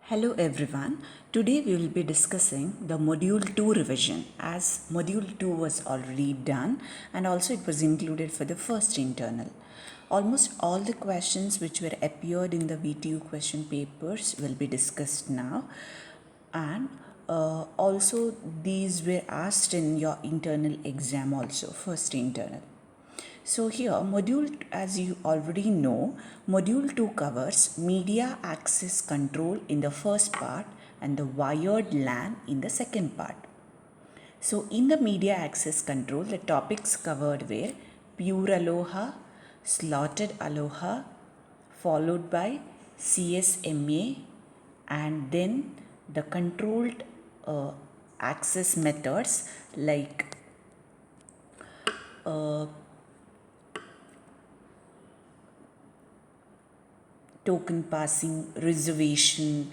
Hello everyone. Today we will be discussing the Module 2 revision, as Module 2 was already done and also it was included for the first internal. Almost all the questions which were appeared in the VTU question papers will be discussed now, and also these were asked in your internal exam also, first internal. So here module, as you already know, module 2 covers media access control in the first part and the wired LAN in the second part. So in the media access control, the topics covered were pure aloha, slotted aloha, followed by CSMA, and then the controlled access methods like token passing, reservation,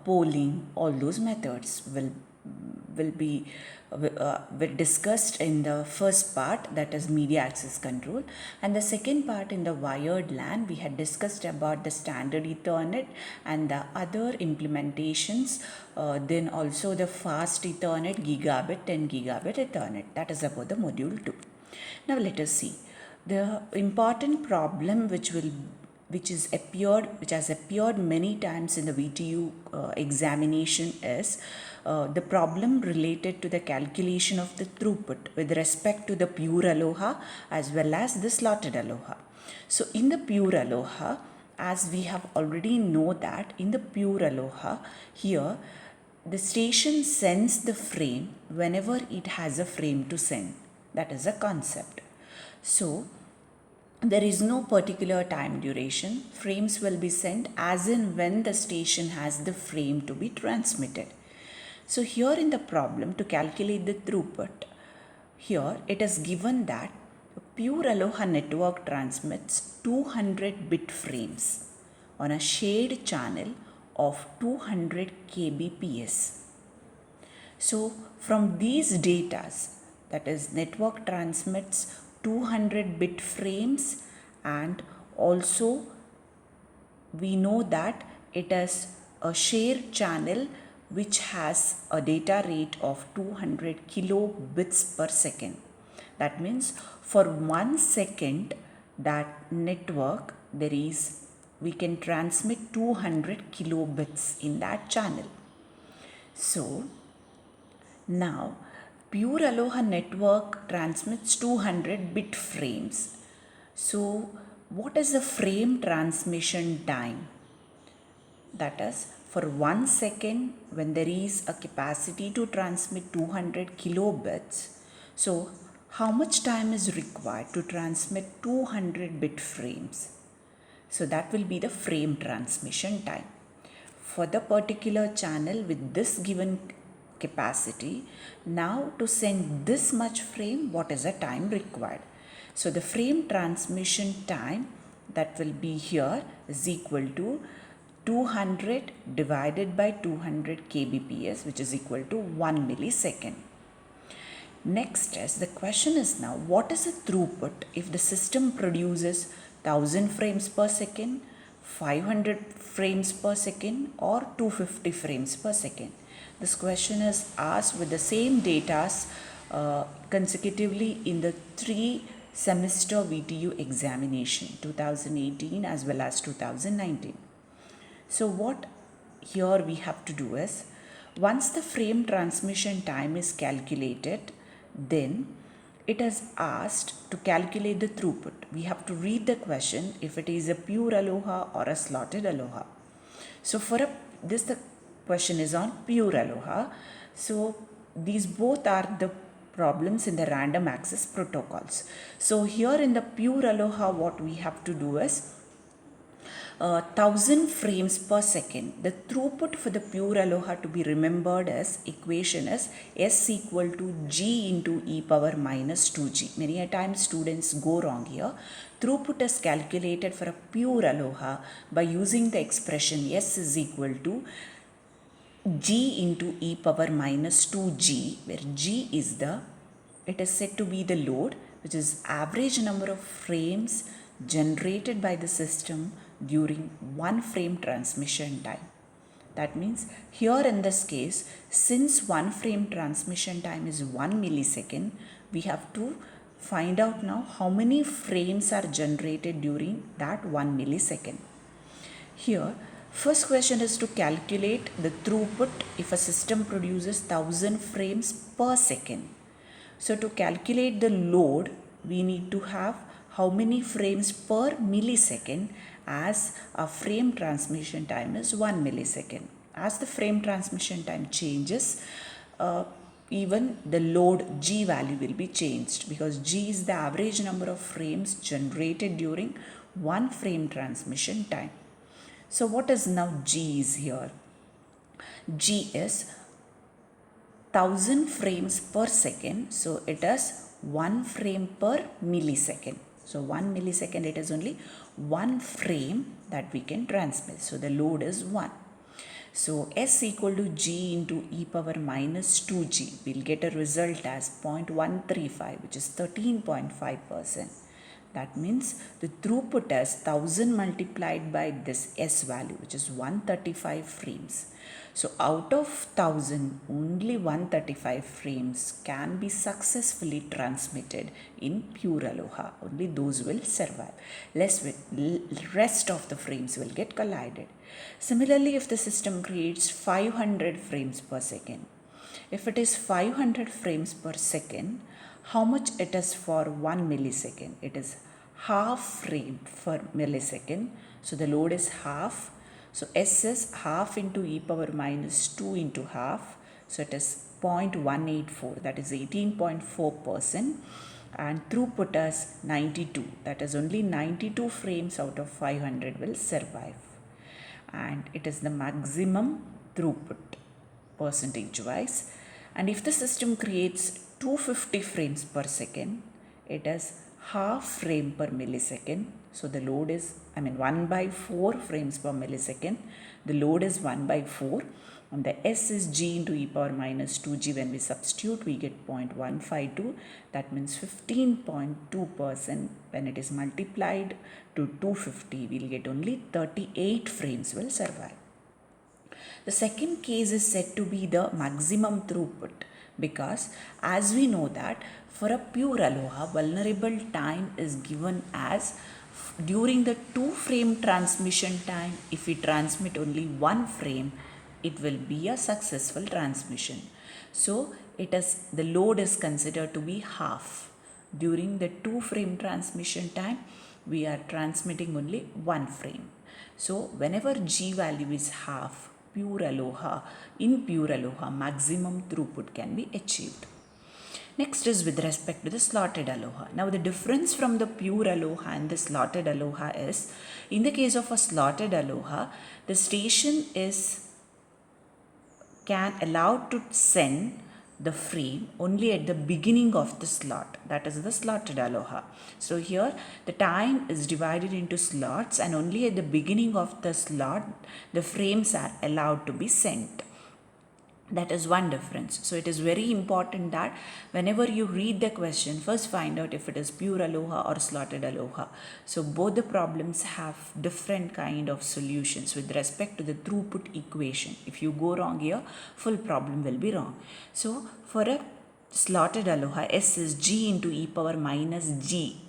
polling, all those methods will be were discussed in the first part, that is media access control, and the second part in the wired LAN we had discussed about the standard Ethernet and the other implementations, then also the fast Ethernet, gigabit, 10 gigabit Ethernet. That is about the module 2. Now let us see the important problem which has appeared many times in the VTU examination is the problem related to the calculation of the throughput with respect to the pure aloha as well as the slotted aloha. So in the pure aloha, as we have already know that in the pure aloha, here the station sends the frame whenever it has a frame to send. That is a concept. So there is no particular time duration. Frames will be sent as in when the station has the frame to be transmitted. So here in the problem, to calculate the throughput, here it is given that pure aloha network transmits 200 bit frames on a shared channel of 200 kbps. So from these datas, that is network transmits 200 bit frames, and also we know that it is a shared channel which has a data rate of 200 kilobits per second. That means for 1 second that network we can transmit 200 kilobits in that channel. So now, pure aloha network transmits 200 bit frames. So, what is the frame transmission time? That is, for 1 second, when there is a capacity to transmit 200 kilobits, so how much time is required to transmit 200 bit frames? So, that will be the frame transmission time. For the particular channel with this given capacity, now to send this much frame, what is the time required? So the frame transmission time that will be here is equal to 200 divided by 200 kbps, which is equal to 1 millisecond. Next is the question is now, what is the throughput if the system produces 1000 frames per second, 500 frames per second, or 250 frames per second? This question is asked with the same data consecutively in the 3 semester VTU examination 2018 as well as 2019. So what here we have to do is, once the frame transmission time is calculated, then it is asked to calculate the throughput. We have to read the question if it is a pure aloha or a slotted aloha. So the question is on pure aloha. So these both are the problems in the random access protocols. So here in the pure aloha, what we have to do is 1000 frames per second. The throughput for the pure aloha to be remembered as equation is S equal to G into e power minus 2G. Many a times students go wrong here. Throughput is calculated for a pure aloha by using the expression S is equal to G into e power minus 2G, where G is it is said to be the load, which is average number of frames generated by the system during one frame transmission time. That means here in this case, since one frame transmission time is 1 millisecond, we have to find out now how many frames are generated during that 1 millisecond. Here, first question is to calculate the throughput if a system produces 1000 frames per second. So to calculate the load, we need to have how many frames per millisecond, as a frame transmission time is 1 millisecond. As the frame transmission time changes, even the load G value will be changed, because G is the average number of frames generated during one frame transmission time. So what is now G is here? G is 1000 frames per second, so it is 1 frame per millisecond. So 1 millisecond, it is only 1 frame that we can transmit. So the load is 1. So S equal to G into e power minus 2G, we'll get a result as 0.135, which is 13.5%. That means the throughput is 1000 multiplied by this S value, which is 135 frames. So out of 1000, only 135 frames can be successfully transmitted in pure aloha. Only those will survive. Rest of the frames will get collided. Similarly, if the system creates 500 frames per second, if it is 500 frames per second, how much it is for 1 millisecond? It is half frame per millisecond. So the load is half. So S is half into e power minus 2 into half. So it is 0.184, that is 18.4%. And throughput is 92, that is only 92 frames out of 500 will survive. And it is the maximum throughput percentage wise. And if the system creates 250 frames per second, it is half frame per millisecond. So the load is 1 by 4 frames per millisecond. The load is 1 by 4. And the S is G into e power minus 2G. When we substitute, we get 0.152. That means 15.2%. When it is multiplied to 250, we'll get only 38 frames will survive. The second case is said to be the maximum throughput, because as we know that for a pure aloha, vulnerable time is given as during the 2 frame transmission time. If we transmit only 1 frame, it will be a successful transmission. So the load is considered to be half. During the 2 frame transmission time, we are transmitting only 1 frame. So whenever G value is half, in pure aloha, maximum throughput can be achieved. Next is with respect to the slotted aloha. Now the difference from the pure aloha and the slotted aloha is, in the case of a slotted aloha, the station can allow to send the frame only at the beginning of the slot. That is the slotted aloha. So here the time is divided into slots, and only at the beginning of the slot the frames are allowed to be sent. That is one difference. So it is very important that whenever you read the question, first find out if it is pure aloha or slotted aloha. So both the problems have different kind of solutions with respect to the throughput equation. If you go wrong here, full problem will be wrong. So for a slotted aloha, S is G into e power minus G.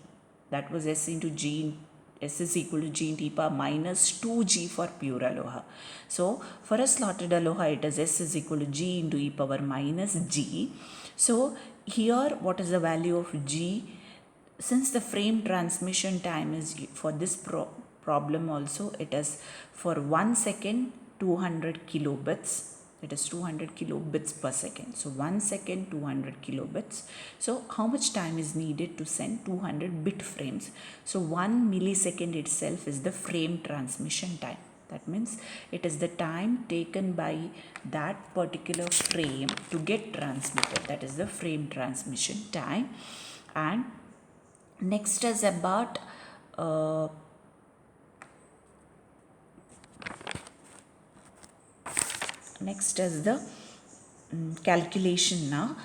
That was S into G. S is equal to G into e power minus 2G for pure aloha. So for a slotted aloha, it is S is equal to G into e power minus G. So here what is the value of G? Since the frame transmission time is for this problem also, it is for 1 second 200 kilobits. It is 200 kilobits per second. So 1 second 200 kilobits. So how much time is needed to send 200 bit frames? So 1 millisecond itself is the frame transmission time. That means it is the time taken by that particular frame to get transmitted. That is the frame transmission time. And next is about next is the calculation now.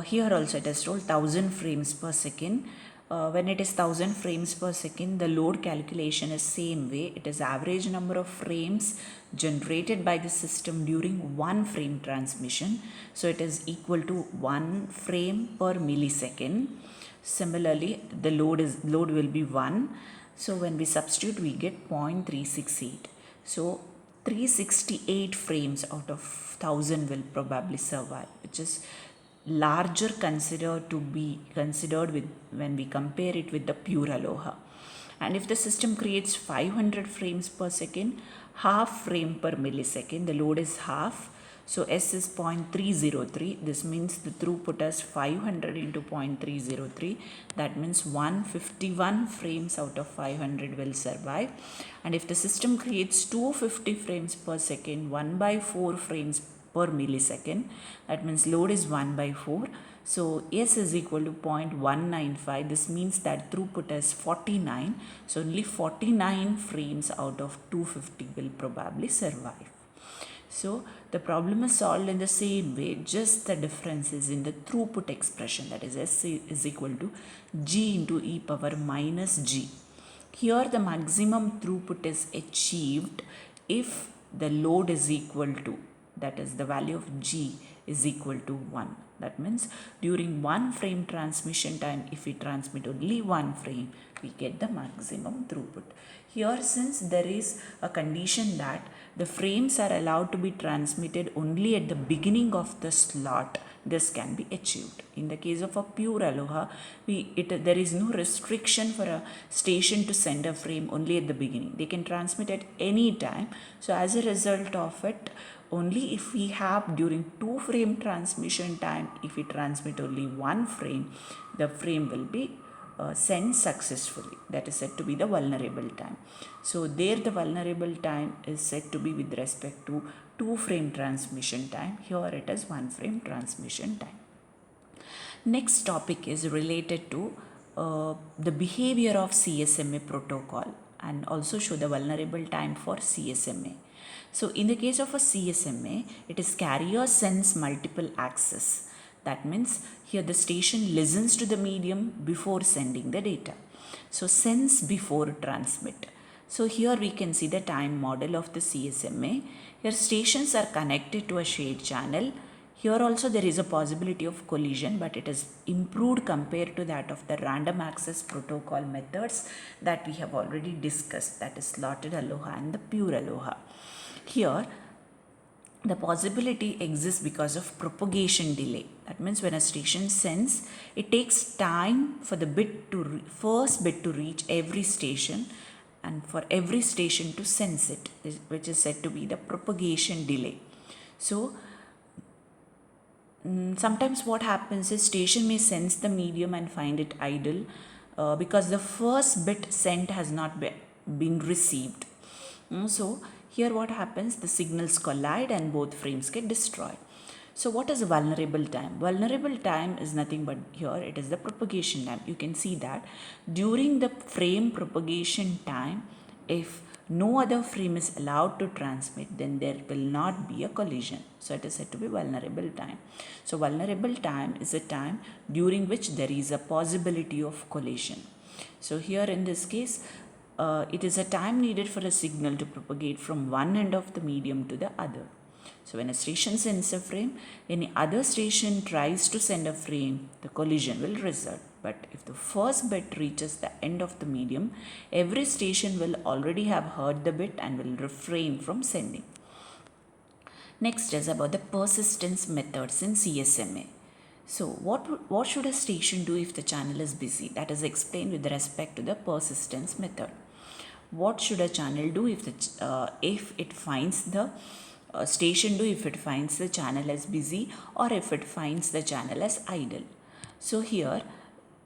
Here also it is told 1000 frames per second. when it is 1000 frames per second, the load calculation is same way. It is average number of frames generated by the system during one frame transmission. So it is equal to 1 frame per millisecond. Similarly, the load will be 1. So when we substitute, we get 0.368. So 368 frames out of 1000 will probably survive, which is larger considered with when we compare it with the pure aloha. And if the system creates 500 frames per second, half frame per millisecond, the load is half. So S is 0.303. This means the throughput is 500 into 0.303. That means 151 frames out of 500 will survive. And if the system creates 250 frames per second, 1 by 4 frames per millisecond, that means load is 1 by 4. So S is equal to 0.195. This means that throughput is 49. So only 49 frames out of 250 will probably survive. So the problem is solved in the same way, just the difference is in the throughput expression, that is S is equal to G into e power minus G. Here the maximum throughput is achieved if the load is equal to, that is the value of G is equal to 1. That means during one frame transmission time, if we transmit only one frame, we get the maximum throughput. Here, since there is a condition that the frames are allowed to be transmitted only at the beginning of the slot, this can be achieved. In the case of a pure aloha, there is no restriction for a station to send a frame only at the beginning. They can transmit at any time. So as a result of it, only if we have during 2 frame transmission time, if we transmit only one frame, the frame will be sent successfully. That is said to be the vulnerable time. So there the vulnerable time is said to be with respect to 2 frame transmission time. Here it is 1 frame transmission time. Next topic is related to the behavior of CSMA protocol and also show the vulnerable time for CSMA. So in the case of a CSMA, it is carrier sends multiple access. That means here the station listens to the medium before sending the data. So sends before transmit. So here we can see the time model of the CSMA. Here stations are connected to a shared channel. Here also there is a possibility of collision, but it is improved compared to that of the random access protocol methods that we have already discussed, that is slotted aloha and the pure aloha. Here the possibility exists because of propagation delay. That means when a station sends, it takes time for the first bit to reach every station and for every station to sense it, which is said to be the propagation delay. So sometimes what happens is station may sense the medium and find it idle because the first bit sent has not been received. So here what happens, the signals collide and both frames get destroyed. So what is a vulnerable time? Vulnerable time is nothing but here it is the propagation time. You can see that during the frame propagation time, if no other frame is allowed to transmit, then there will not be a collision. So it is said to be vulnerable time. So vulnerable time is a time during which there is a possibility of collision. So here in this case, it is a time needed for a signal to propagate from one end of the medium to the other. So when a station sends a frame, any other station tries to send a frame, the collision will result. But if the first bit reaches the end of the medium, every station will already have heard the bit and will refrain from sending. Next is about the persistence methods in CSMA. So what should a station do if the channel is busy? That is explained with respect to the persistence method. What should a channel do if it finds the station do if it finds the channel as busy or if it finds the channel as idle? So here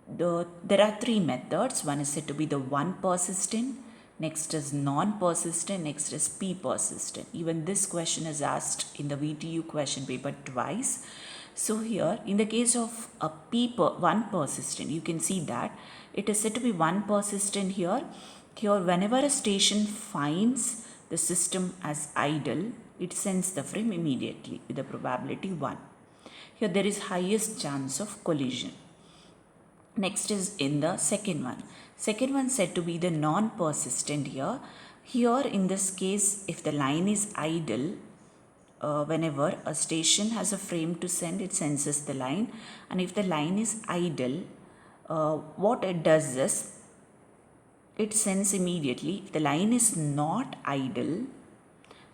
there are 3 methods. One is said to be the one persistent, next is non-persistent, next is p-persistent. Even this question is asked in the VTU question paper twice. So here in the case of a one persistent, you can see that it is said to be one persistent here. Here whenever a station finds the system as idle, it sends the frame immediately with the probability 1. Here there is highest chance of collision. Next is in the second one. Second one said to be the non-persistent here. Here in this case, if the line is idle, whenever a station has a frame to send, it senses the line. And if the line is idle, what it does is, it sends immediately. If the line is not idle,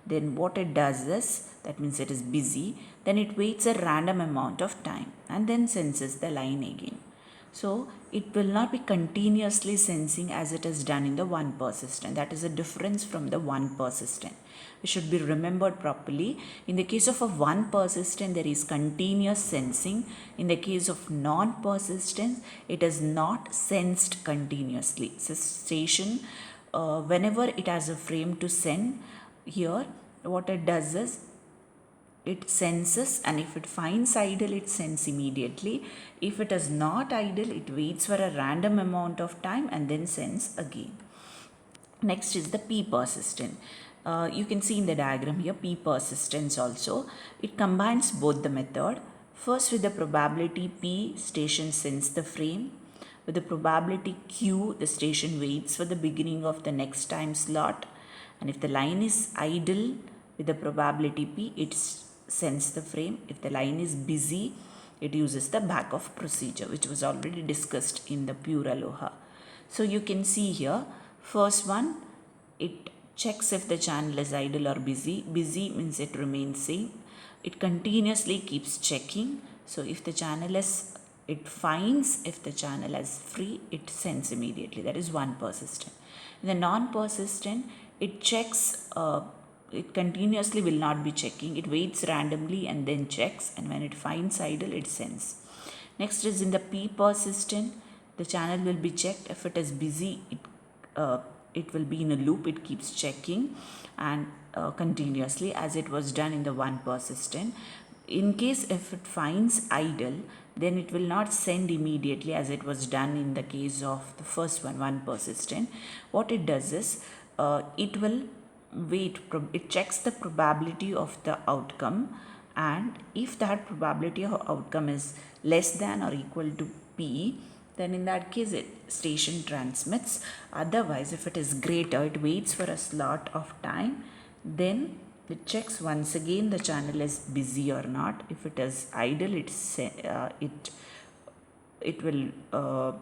then what it does is, that means it is busy, then it waits a random amount of time and then senses the line again. So it will not be continuously sensing as it is done in the one persistent. That is a difference from the one persistent. It should be remembered properly. In the case of a one persistent, there is continuous sensing. In the case of non-persistent, it is not sensed continuously. So station, whenever it has a frame to send, here what it does is, it senses, and if it finds idle, it sends immediately. If it is not idle, it waits for a random amount of time and then sends again. Next is the P persistent. You can see in the diagram here P persistence also. It combines both the method. First, with the probability P, station sends the frame. With the probability Q, the station waits for the beginning of the next time slot. And if the line is idle, with the probability P, it sends the frame. If the line is busy, it uses the back-off procedure, which was already discussed in the pure aloha. So you can see here, first one, it checks if the channel is idle or busy. Busy means it remains same. It continuously keeps checking. So if the channel is, it finds if the channel is free, it sends immediately. That is one persistent. In the non-persistent, it checks, it continuously will not be checking. It waits randomly and then checks, and when it finds idle, it sends. Next is in the P persistent, the channel will be checked. If it is busy, it will be in a loop. It keeps checking and continuously, as it was done in the one persistent. In case if it finds idle, then it will not send immediately as it was done in the case of the first one persistent. What it does is, it will wait, it checks the probability of the outcome, and if that probability of outcome is less than or equal to P, then in that case station transmits. Otherwise, if it is greater, it waits for a slot of time, then it checks once again the channel is busy or not. If it is idle, it will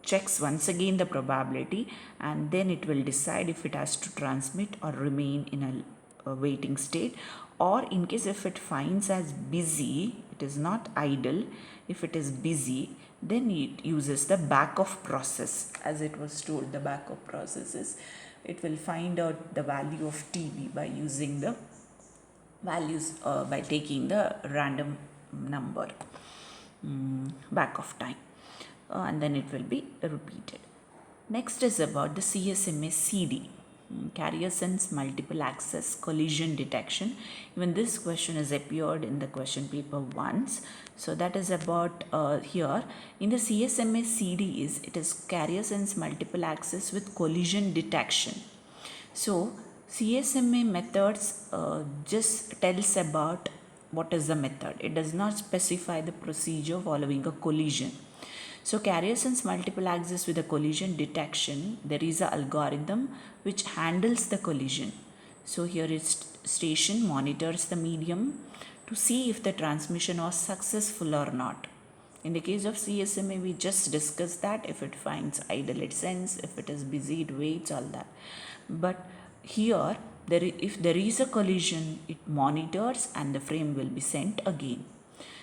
checks once again the probability, and then it will decide if it has to transmit or remain in a waiting state. Or in case if it finds as busy, it is not idle, if it is busy, then it uses the back-off process. As it was told, the back-off process is, it will find out the value of TB by using the values, by taking the random number back of time, and then it will be repeated. Next is about the CSMA CD, carrier sense multiple access collision detection. Even this question has appeared in the question paper once. So that is about here in the CSMA CD is, it is carrier sense multiple access with collision detection. So CSMA methods just tells about what is the method. It does not specify the procedure following a collision. So carrier sense multiple access with a collision detection, there is an algorithm which handles the collision. So here is station monitors the medium to see if the transmission was successful or not. In the case of CSMA, we just discussed that if it finds idle, it sends, if it is busy, it waits, all that. But here, if there is a collision, it monitors and the frame will be sent again.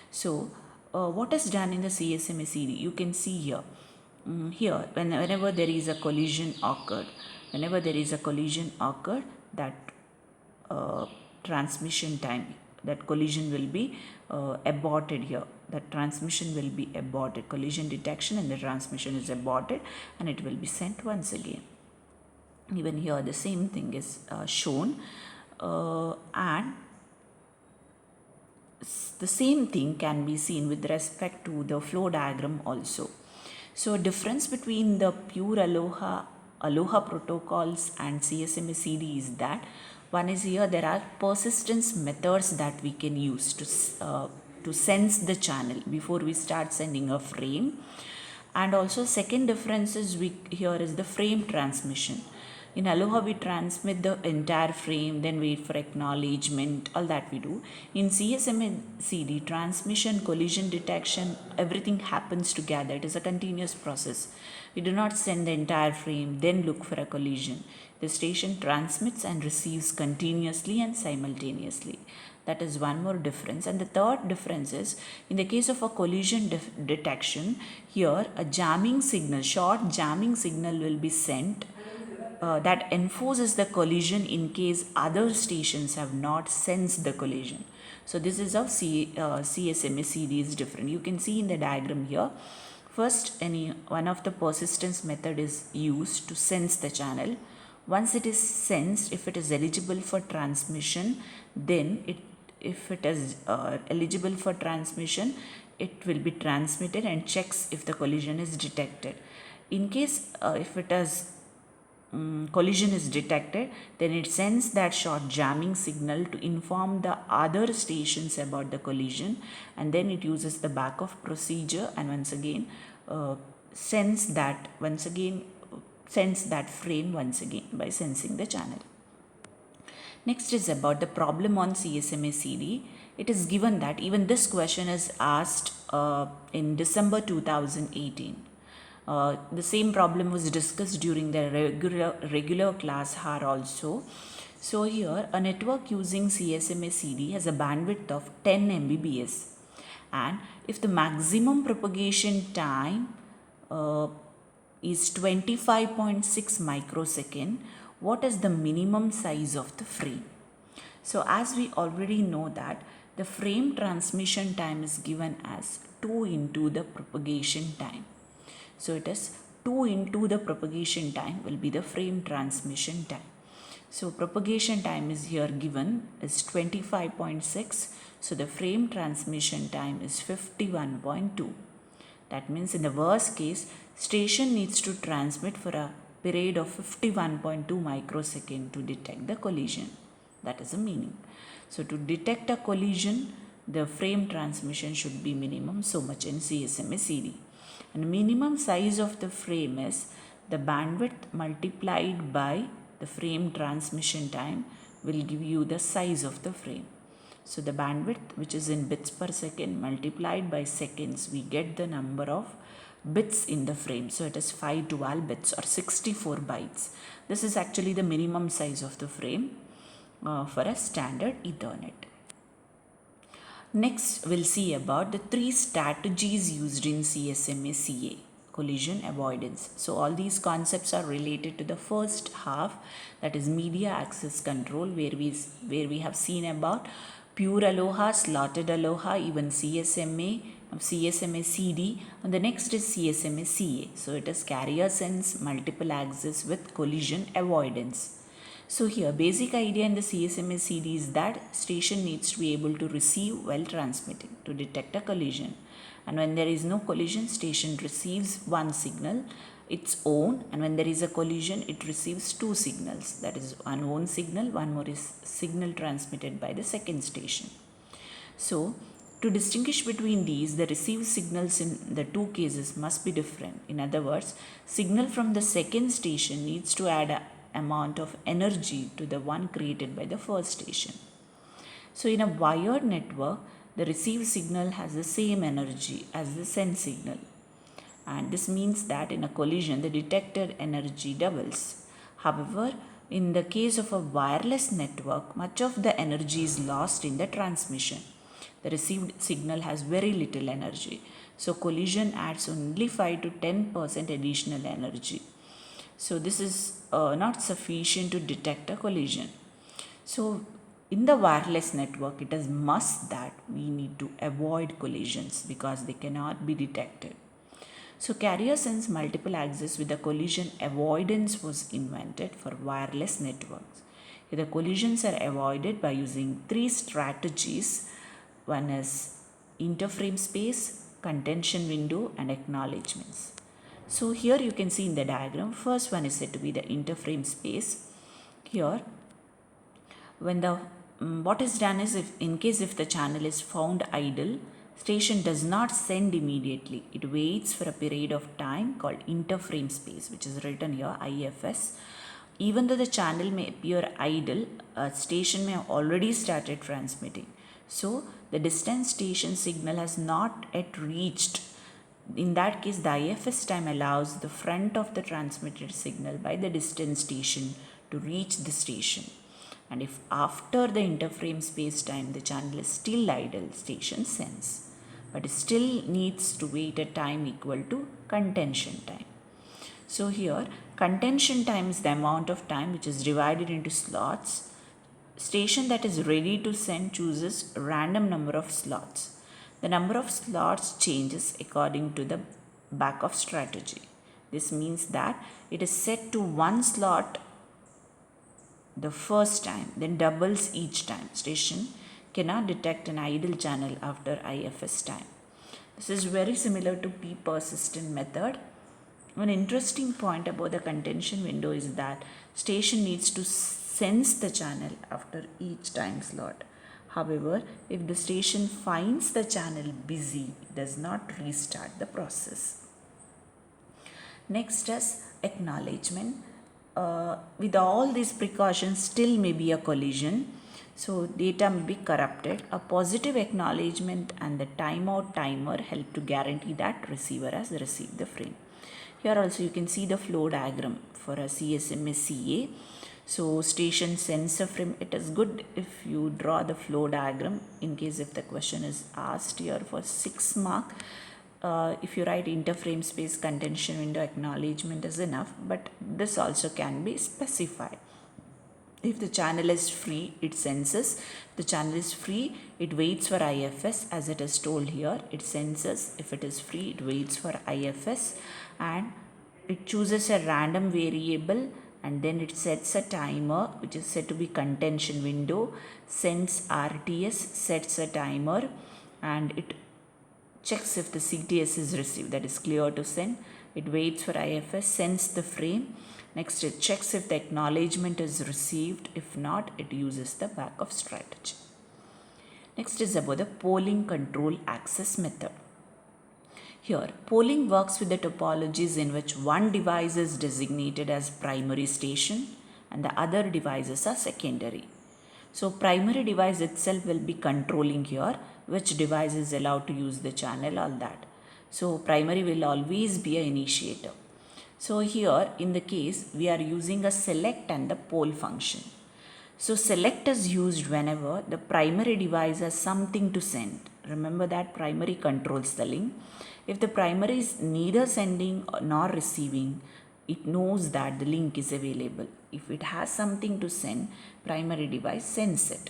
So, what is done in the CSMA CD? You can see here. Here, whenever there is a collision occurred, that transmission time, that collision will be aborted here. That transmission will be aborted. Collision detection and the transmission is aborted, and it will be sent once again. Even here the same thing is shown, and the same thing can be seen with respect to the flow diagram also. So difference between the pure Aloha protocols and CSMA CD is that one is here there are persistence methods that we can use to to sense the channel before we start sending a frame. And also second difference is here is the frame transmission. In Aloha we transmit the entire frame, then wait for acknowledgement, all that we do. In CSMA CD, transmission, collision detection, everything happens together. It is a continuous process. We do not send the entire frame, then look for a collision. The station transmits and receives continuously and simultaneously. That is one more difference. And the third difference is, in the case of a collision detection, here a jamming signal, short jamming signal will be sent that enforces the collision in case other stations have not sensed the collision. So this is how CSMA CD is different. You can see in the diagram here. First, one of the persistence method is used to sense the channel. Once it is sensed, if it is eligible for transmission, then if it is eligible for transmission, it will be transmitted and checks if the collision is detected. In case if it is collision is detected, then it sends that short jamming signal to inform the other stations about the collision, and then it uses the backup procedure and once again sends that frame once again by sensing the channel. Next is about the problem on CSMA CD. It is given that even this question is asked in December 2018. The same problem was discussed during the regular class hour also. So here a network using CSMA CD has a bandwidth of 10 Mbps, and if the maximum propagation time is 25.6 microsecond, what is the minimum size of the frame? So as we already know that the frame transmission time is given as 2 into the propagation time. So it is 2 into the propagation time will be the frame transmission time. So propagation time is here given is 25.6. So the frame transmission time is 51.2. That means in the worst case, station needs to transmit for a period of 51.2 microsecond to detect the collision. That is the meaning. So to detect a collision, the frame transmission should be minimum so much in CSMA CD. And minimum size of the frame is the bandwidth multiplied by the frame transmission time will give you the size of the frame. So the bandwidth, which is in bits per second, multiplied by seconds, we get the number of bits in the frame. So it is 512 bits or 64 bytes. This is actually the minimum size of the frame for a standard Ethernet. Next, we'll see about the 3 strategies used in CSMA CA, collision avoidance. So all these concepts are related to the first half, that is media access control, where we have seen about pure Aloha, slotted Aloha, even CSMA CD, and the next is CSMA CA. So it is carrier sense, multiple access with collision avoidance. So here basic idea in the CSMA CD is that station needs to be able to receive while transmitting to detect a collision. And when there is no collision, station receives one signal, its own, and when there is a collision, it receives 2 signals. That is one own signal, one more is signal transmitted by the second station. So to distinguish between these, the received signals in the 2 cases must be different. In other words, signal from the second station needs to add a amount of energy to the one created by the first station. So in a wired network, the received signal has the same energy as the send signal, and this means that in a collision the detected energy doubles. However, in the case of a wireless network, much of the energy is lost in the transmission. The received signal has very little energy, so collision adds only 5 to 10% additional energy. So this is not sufficient to detect a collision. So in the wireless network, it is must that we need to avoid collisions because they cannot be detected. So carrier sense multiple access with the collision avoidance was invented for wireless networks. The collisions are avoided by using 3 strategies. One is interframe space, contention window, and acknowledgements. So here you can see in the diagram, first one is said to be the interframe space. Here, when the what is done is, if in case if the channel is found idle, station does not send immediately. It waits for a period of time called interframe space, which is written here, IFS. Even though the channel may appear idle, a station may have already started transmitting. So the distant station signal has not yet reached. In that case, the IFS time allows the front of the transmitted signal by the distant station to reach the station. And if after the interframe space time the channel is still idle, station sends, but it still needs to wait a time equal to contention time. So here, contention time is the amount of time which is divided into slots. Station that is ready to send chooses a random number of slots. The number of slots changes according to the backoff strategy. This means that it is set to one slot the first time, then doubles each time. Station cannot detect an idle channel after IFS time. This is very similar to p-persistent method. One interesting point about the contention window is that station needs to sense the channel after each time slot. However, if the station finds the channel busy, it does not restart the process. Next is acknowledgement. With all these precautions, still may be a collision. So data may be corrupted. A positive acknowledgement and the timeout timer help to guarantee that receiver has received the frame. Here also you can see the flow diagram for a CSMA CA. So station sends a frame. It is good if you draw the flow diagram in case if the question is asked here for 6 mark. If you write interframe space, contention window, acknowledgement is enough, but this also can be specified. If the channel is free, it senses. If the channel is free, it waits for IFS as it is told here. It senses. If it is free, it waits for IFS and it chooses a random variable and then it sets a timer which is said to be contention window, sends RTS, sets a timer and it checks if the CTS is received, that is clear to send. It waits for IFS, sends the frame. Next it checks if the acknowledgement is received. If not, it uses the backoff strategy. Next is about the polling control access method. Here, polling works with the topologies in which one device is designated as primary station and the other devices are secondary. So primary device itself will be controlling here which device is allowed to use the channel, all that. So primary will always be an initiator. So here in the case we are using a select and the poll function. So select is used whenever the primary device has something to send. Remember that primary controls the link. If the primary is neither sending nor receiving, it knows that the link is available. If it has something to send, primary device sends it.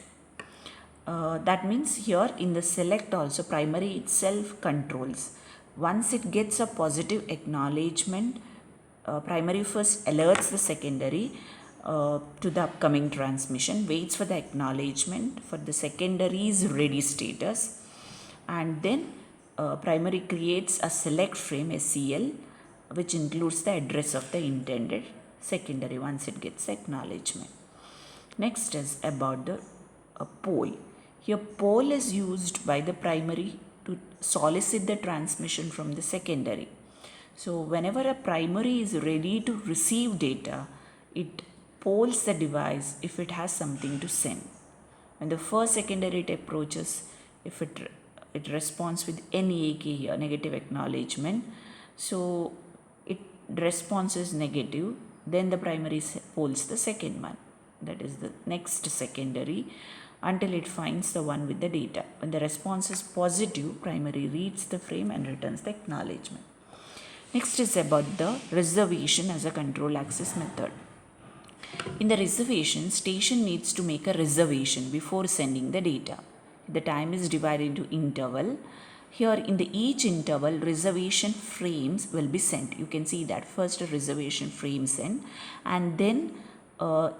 That means here in the select also primary itself controls. Once it gets a positive acknowledgement, primary first alerts the secondary to the upcoming transmission, waits for the acknowledgement for the secondary's ready status, and then primary creates a select frame SCL which includes the address of the intended secondary once it gets acknowledgement. Next is about the poll. Here poll is used by the primary to solicit the transmission from the secondary. So whenever a primary is ready to receive data, it polls the device if it has something to send. When the first secondary it approaches, if it responds with NAK here, negative acknowledgement, so it response is negative, then the primary polls the second one, that is the next secondary, until it finds the one with the data. When the response is positive, primary reads the frame and returns the acknowledgement. Next is about the reservation as a control access method. In the reservation, station needs to make a reservation before sending the data. The time is divided into interval. Here in the each interval, reservation frames will be sent. You can see that first a reservation frame sent, and then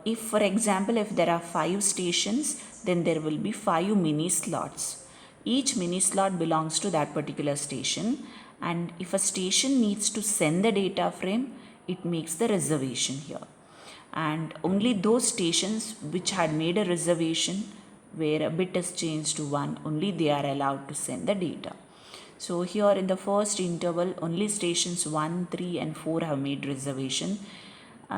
if for example if there are 5 stations, then there will be 5 mini slots. Each mini slot belongs to that particular station, and if a station needs to send the data frame, it makes the reservation here. And only those stations which had made a reservation where a bit is changed to 1, only they are allowed to send the data. So here in the first interval, only stations 1, 3 and 4 have made reservation.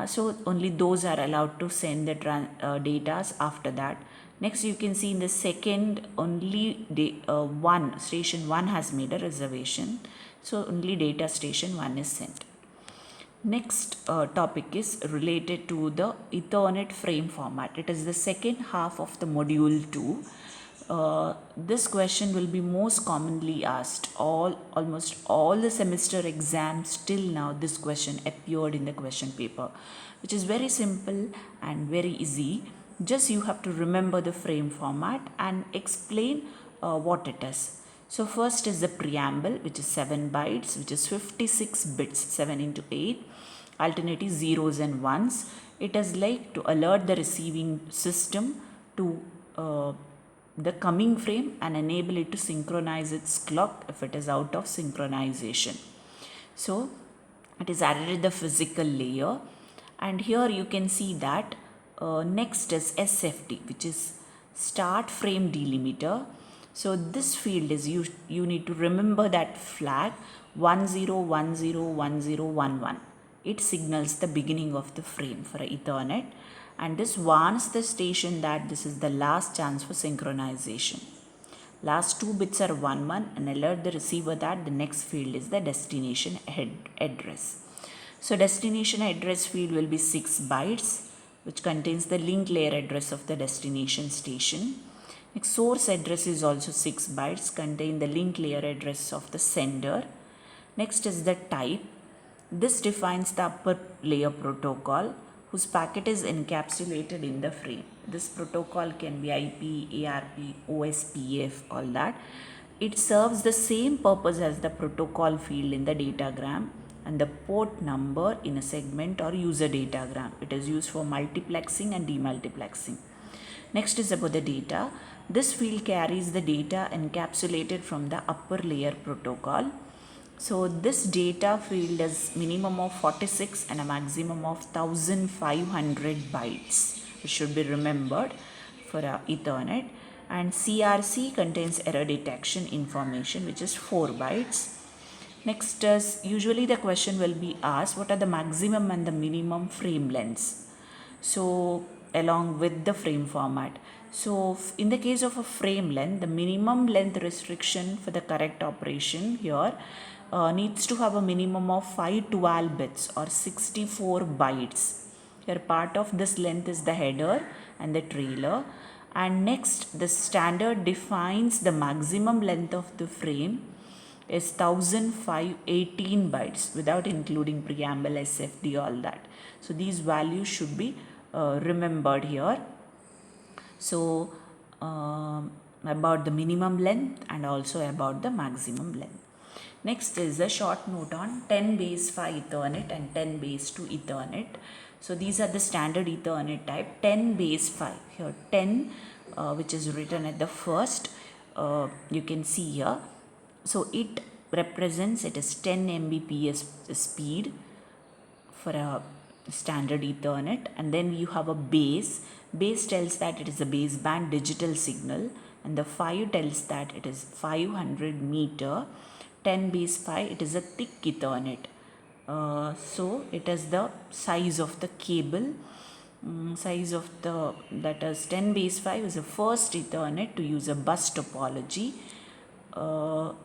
So only those are allowed to send the data after that. Next you can see in the second, only station 1 has made a reservation. So only data station 1 is sent. Next topic is related to the Ethernet frame format. It is the second half of the module 2. This question will be most commonly asked. Almost all the semester exams till now, this question appeared in the question paper, which is very simple and very easy. Just you have to remember the frame format and explain what it is. So first is the preamble, which is 7 bytes, which is 56 bits, 7 into 8, alternative zeros and ones. It is like to alert the receiving system to the coming frame and enable it to synchronize its clock if it is out of synchronization. So it is added at the physical layer, and here you can see that next is SFD, which is start frame delimiter. So this field is you need to remember that flag 10101011. It signals the beginning of the frame for Ethernet, and this warns the station that this is the last chance for synchronization. Last 2 bits are 11 and alert the receiver that the next field is the destination address. So destination address field will be 6 bytes, which contains the link layer address of the destination station. Next, source address is also 6 bytes, contain the link layer address of the sender. Next is the type. This defines the upper layer protocol whose packet is encapsulated in the frame. This protocol can be IP, ARP, OSPF, all that. It serves the same purpose as the protocol field in the datagram and the port number in a segment or user datagram. It is used for multiplexing and demultiplexing. Next is about the data. This field carries the data encapsulated from the upper layer protocol. So this data field is minimum of 46 and a maximum of 1500 bytes. It should be remembered for Ethernet. And CRC contains error detection information, which is 4 bytes. Next is usually the question will be asked, what are the maximum and the minimum frame lengths? So along with the frame format. So in the case of a frame length, the minimum length restriction for the correct operation here needs to have a minimum of 512 bits or 64 bytes. Here part of this length is the header and the trailer. And next, the standard defines the maximum length of the frame is 1518 bytes without including preamble, SFD, all that. So these values should be remembered here. So about the minimum length and also about the maximum length. Next is a short note on 10 base 5 Ethernet and 10 base 2 Ethernet. So these are the standard Ethernet type. 10 base 5, here 10 which is written at the first, you can see here. So it represents, it is 10 Mbps speed for a standard Ethernet, and then you have a base. Base tells that it is a baseband digital signal, and the 5 tells that it is 500 meter. 10 base 5, it is a thick Ethernet. So it is the size of the cable, size of the, that is 10 base 5 is the first Ethernet to use a bus topology.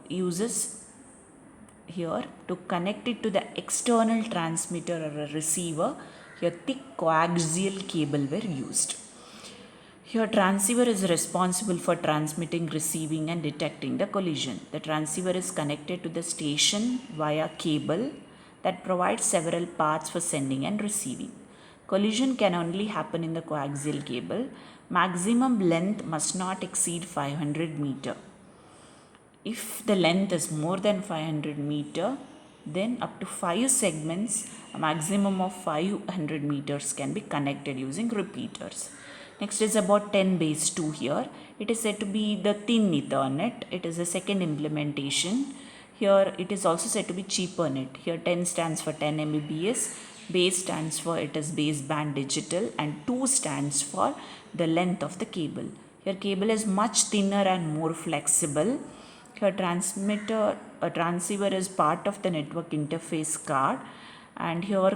Uses here to connect it to the external transmitter or a receiver. Here thick coaxial cable were used. Here transceiver is responsible for transmitting, receiving and detecting the collision. The transceiver is connected to the station via cable that provides several paths for sending and receiving. Collision can only happen in the coaxial cable. Maximum length must not exceed 500 meter. If the length is more than 500 meter, then up to 5 segments, a maximum of 500 meters can be connected using repeaters. Next is about 10 base 2 here. It is said to be the thin Ethernet. It is a second implementation. Here it is also said to be cheaper net. Here 10 stands for 10 Mbps. Base stands for it is baseband digital, and 2 stands for the length of the cable. Here cable is much thinner and more flexible. Here transceiver is part of the network interface card, and here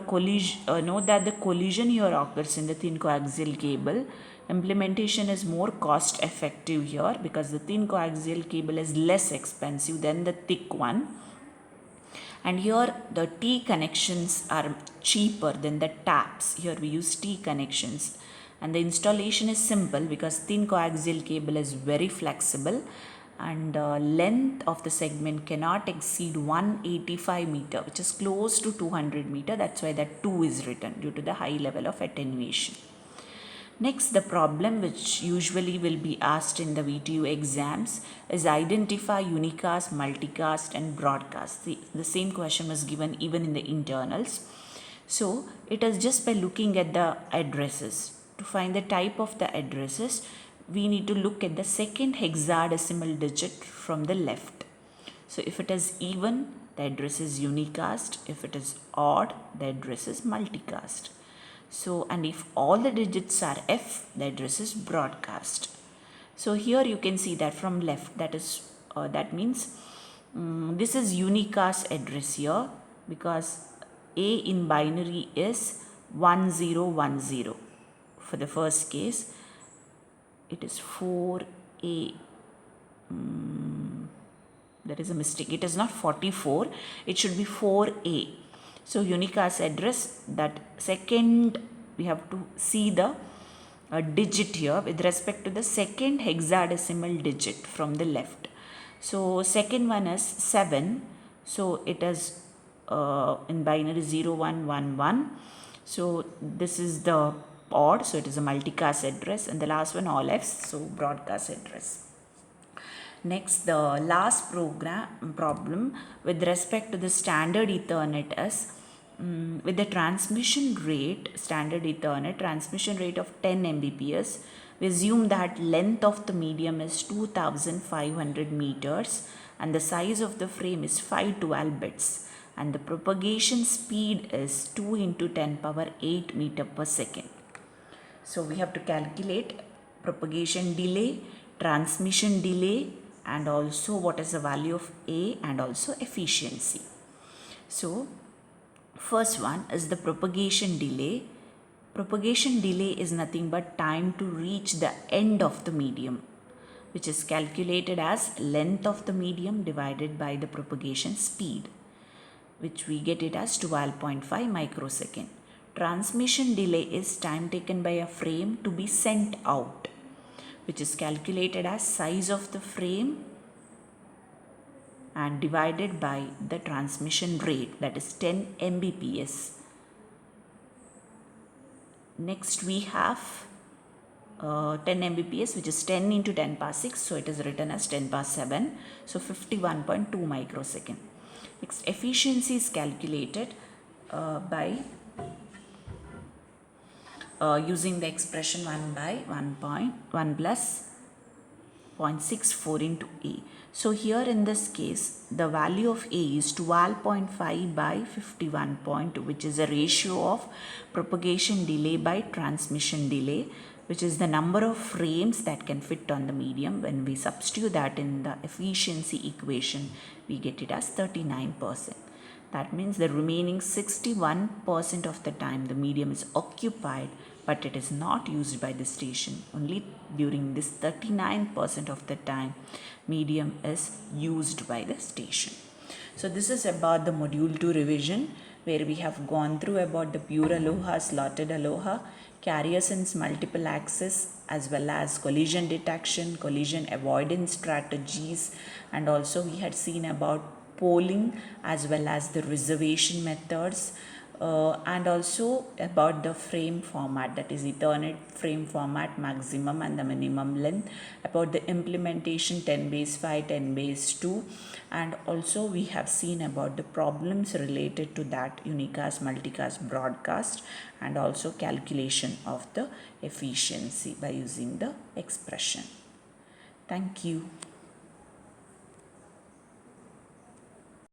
note that the collision here occurs in the thin coaxial cable. Implementation is more cost effective here because the thin coaxial cable is less expensive than the thick one, and here the T connections are cheaper than the taps. Here we use T connections, and the installation is simple because thin coaxial cable is very flexible, and length of the segment cannot exceed 185 meter, which is close to 200 meter. That's why that 2 is written, due to the high level of attenuation. Next, the problem which usually will be asked in the VTU exams is identify unicast, multicast and broadcast. The same question was given even in the internals. So, it is just by looking at the addresses. To find the type of the addresses, we need to look at the second hexadecimal digit from the left. So, if it is even, the address is unicast. If it is odd, the address is multicast. So, and if all the digits are F, the address is broadcast. So, here you can see that from left, that means this is unicast address here, because A in binary is 1010. For the first case, it is 4A. There is a mistake. It is not 44. It should be 4A. So, unicast address, that second, we have to see the digit here with respect to the second hexadecimal digit from the left. So, second one is 7. So, it is in binary 0111. So, this is the odd. So, it is a multicast address, and the last one all F's. So, broadcast address. Next, the last problem with respect to the standard Ethernet is with the transmission rate, standard Ethernet transmission rate of 10 Mbps, we assume that length of the medium is 2500 meters and the size of the frame is 512 bits, and the propagation speed is 2 into 10 power 8 meter per second. So, we have to calculate propagation delay, transmission delay, and also what is the value of A, and also efficiency. So, first one is the propagation delay. Propagation delay is nothing but time to reach the end of the medium, which is calculated as length of the medium divided by the propagation speed, which we get it as 12.5 microsecond. Transmission delay is time taken by a frame to be sent out, which is calculated as size of the frame and divided by the transmission rate, that is 10 Mbps. Next we have 10 Mbps, which is 10 into 10 power 6, so it is written as 10 power 7, so 51.2 microsecond. Next, efficiency is calculated by using the expression 1 by 1 plus 0.64 into A. So here in this case, the value of A is 12.5 by 51.2, which is a ratio of propagation delay by transmission delay, which is the number of frames that can fit on the medium. When we substitute that in the efficiency equation, we get it as 39%. That means the remaining 61% of the time the medium is occupied, but it is not used by the station. Only during this 39% of the time medium is used by the station. So this is about the module 2 revision, where we have gone through about the pure aloha, slotted aloha, carrier sense multiple access, as well as collision detection, collision avoidance strategies, and also we had seen about polling as well as the reservation methods, and also about the frame format, that is Ethernet frame format, maximum and the minimum length, about the implementation 10 base 5, 10 base 2, and also we have seen about the problems related to that unicast, multicast, broadcast, and also calculation of the efficiency by using the expression. Thank you.